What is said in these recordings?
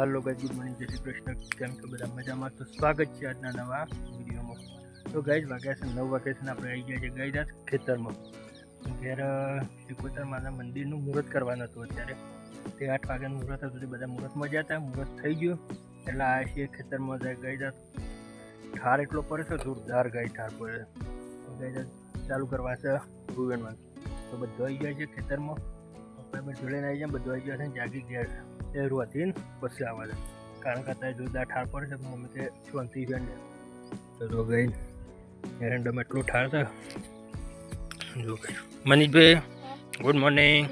હાલો guys, good morning, જય શ્રી કૃષ્ણ. કેમ છો બધા મજામાં? તો સ્વાગત છે આજના નવા વિડીયોમાં. તો ગાઈસ વાગ્યા છે 9 વાગ્યા છે, આપણે આવી ગયા છે ગાઈસ આજ ખેતરમાં. ઘેર શ્રીકોતર માના મંદિરનું મુહૂર્ત કરવાનું હતું. અત્યારે તે 8 વાગ્યાનું મુહૂર્ત હતું. તે બધા મુહૂર્તમાં ગયા હતા. મુહૂર્ત થઈ ગયું એટલે આ છે ખેતરમાં જાય ગાઈસ. ઠાર એટલો પડે છે, જોરદાર ગાય ઠાર પડે. ગાઈસ ચાલુ કરવા છે રૂવેણમાં. તો બધું આવી ગયા છે ખેતરમાં. પપ્પા જોડે આવી જાય, બધું આવી ગયા છે. જાગી ગયા છે એ રોધીને પછી આવે છે, કારણ કે અત્યારે જોરદાર ઠાર પડે છે. મમ્મી કે શાંતિ છે ને. તો જો ગઈ એરંડમ એટલું ઠાર છે. જો ગઈ મનીષભાઈ, ગુડ મોર્નિંગ.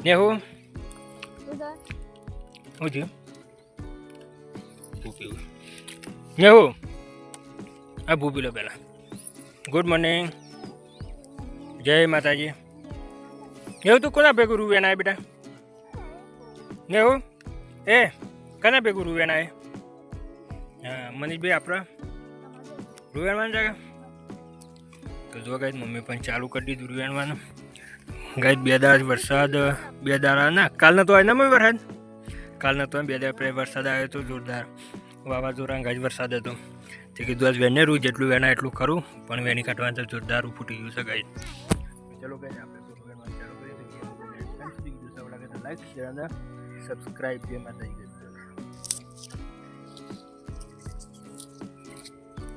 ને હું થયું ને હું આ ભૂપી લો પહેલાં. ગુડ મોર્નિંગ, જય માતાજી. એવું તું કોના ભેગું રૂવેણ આવે બેટા? ને હું એ કના ભેગું રૂવેણ આવે? હા મનીષભાઈ આપણા રૂવેણવાનું જાગા. તો જો ગાય મમ્મી પણ ચાલુ કરી દીધું રૂવેણવાનું. ગાય 2 દાડા વરસાદ, 2 દાડા ના કાલનો તો આવે ના મમ્મી વરસાદ. કાલનો તો 2 દાડા પહેલાં વરસાદ આવ્યો હતો જોરદાર. વાવાઝોડા ગાય વરસાદ હતો. તે કીધું આજ વેને રૂ જેટલું વેના એટલું ખરું, પણ વેની કાઢવાનું તો જોરદાર ફૂટી ગયું છે ગાય. ચલો ગાય આપણે રૂવેણવાનું ચાલુ કરીએ. લાઈક શેર અને સબસ્ક્રાઈબ જે માતાજી.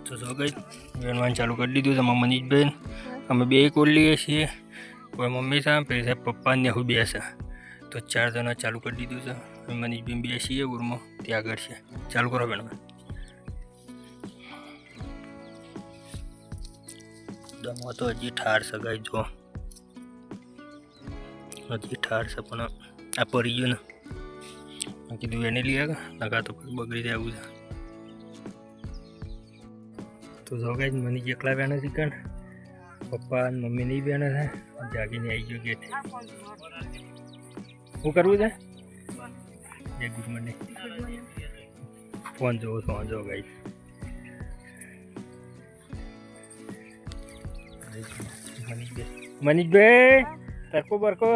તો જો ગઈ વેણવાનું ચાલુ કરી દીધું છે મનીષભાઈ. અમે 2 કોલીએ છીએ. કોઈ મમ્મી છે, પછી પપ્પા ને હું 2 છે. તો 4 જણા ચાલુ કરી દીધું છે. મનીષભાઈ 2 છીએ ઉરમાં, ત્યાં આગળ છે. ચાલુ કરો બેન. દમો તો હજી ઠાર છે ગાય. જો હજી ઠાર છે, પણ આ પડી ગયું ને. કીધું એને લઈ આવ્યા નકા તો બગડી જાય આવું છે. તો જો ગાય મને એકલા બેને છે, કારણ પપ્પા અને મમ્મી નહીં બેને છે. જાગીને આવી ગયો ગેટ. શું કરવું છે? એ ગુડ મોર્નિંગ. ફોન જોવો ફોન જો ગાય. મનીષભાઈ તરકો બરકો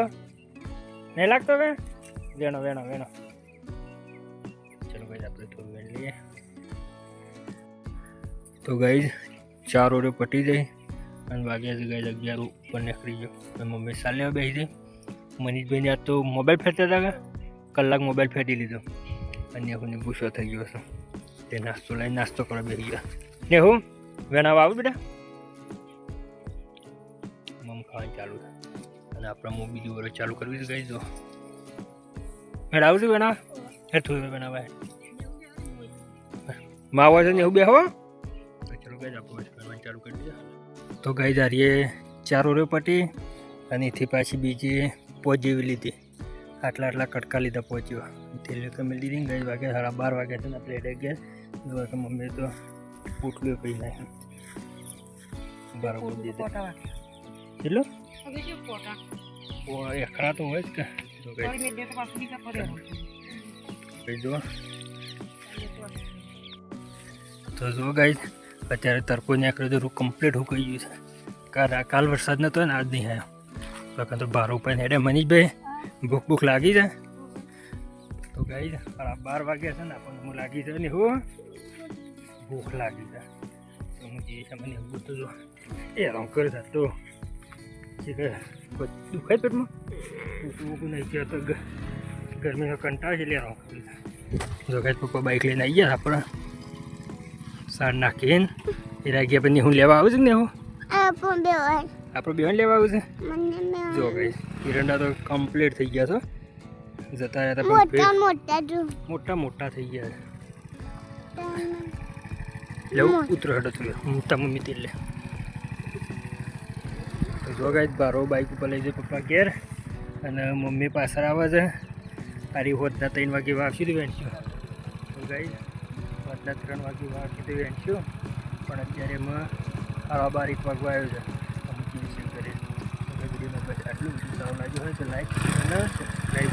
નહીં લાગતો કે? વેણો વેણો વેણો. ચલો ગાઈઝ આપણે થોડું વેણ લઈએ. તો ગાઈઝ 4 ઓરે પટી જાય અને વાગ્યા છે ગાઈઝ 11 ઉપર નીકળી ગયો. મમ્મી ચાલ્યા બેસી જાય. મનીષભાઈને આજ તો મોબાઈલ ફેરતા હતા કે કલાક મોબાઈલ ફેરી લીધો અને હું ગુસ્સો થઈ ગયો છું. તે નાસ્તો લઈને નાસ્તો કરવા બેસી ગયા. ને હું વેણાવા આવું બેટા? મમ ખાવાનું ચાલુ છે અને આપણે બીજું વર્ષ ચાલુ કરવી છે ગાઈઝ. જો મેળ આવું છું વેણા થોડું વેણાવાય માવા છે ને એવું બેહો. તો ચલો ગાઈઝ આપણે વેણવાનું ચાલુ કરી દીધું. તો ગાઈઝ હારીએ 4 ઓરે પટી અને એથી પાછી બીજી 5 જેવી લીધી. આટલા કટકા લીધા પહોંચ્યો. તેલ કમી લીધી ગાઈઝ. વાગ્યા 12:30 વાગ્યા છે ને આપણે એડે ગયા. જો કે મમ્મી તો પૂટલું પી નાખ્યું બરાબર દીધું. કેટલું એકરા તો હોય જ કે. જો તો જો ગાઈઝ અત્યારે તડકો નીકળ્યો તો રૂ કમ્પ્લીટ હુકાઈ ગયું છે. કાલ વરસાદ નતો ને આજ નહીં આવ્યો. બાકી તો બહાર ઉપર હેડે. મનીષભાઈ ભૂખ લાગી જાય. તો ગાઈઝ 12 વાગ્યા છે ને આપણને હું લાગી જાય ને હું ભૂખ લાગી જાય. તો હું જે છે મને એવું તો જો એ રંગ કરે તો દુખાય પેટમાં ઊભું નહીં ગયો તો ગરમીનો કંટાળ છે. એટલે રંગ કરી જો ગાઈઝ પપ્પા બાઇક લઈને આવી ગયા. આપણે સાર નાખીને એ રાગ્યા પછી હું લેવા આવું છું ને હું આપણે બેન લેવા આવું છે. જો ગાઈઝ એરંડા તો કમ્પ્લીટ થઈ ગયા છો. જતા મોટા મોટા થઈ ગયા છે. લેવું ઉતરો હેડો થયું મોટા મમ્મી તેલ લે. તો જો ગાઈઝ બારો બાઇક ઉપર લઈ જાય પપ્પા ઘેર અને મમ્મી પાછળ આવે છે. તારી હોદના 3 વાગે વાગશું તો વેણશું. તો ગાઈઝ હોદના 3 વાગે વાગશું તો વેણશું, પણ અત્યારે એમાં 12:30 વાગવા આવ્યો છે. અમુક વિશે કરીએ. વિડીયોમાં બસ આટલું. વિડીયો સારું લાગ્યું હોય તો લાઈક અને સબસ્ક્રાઈબ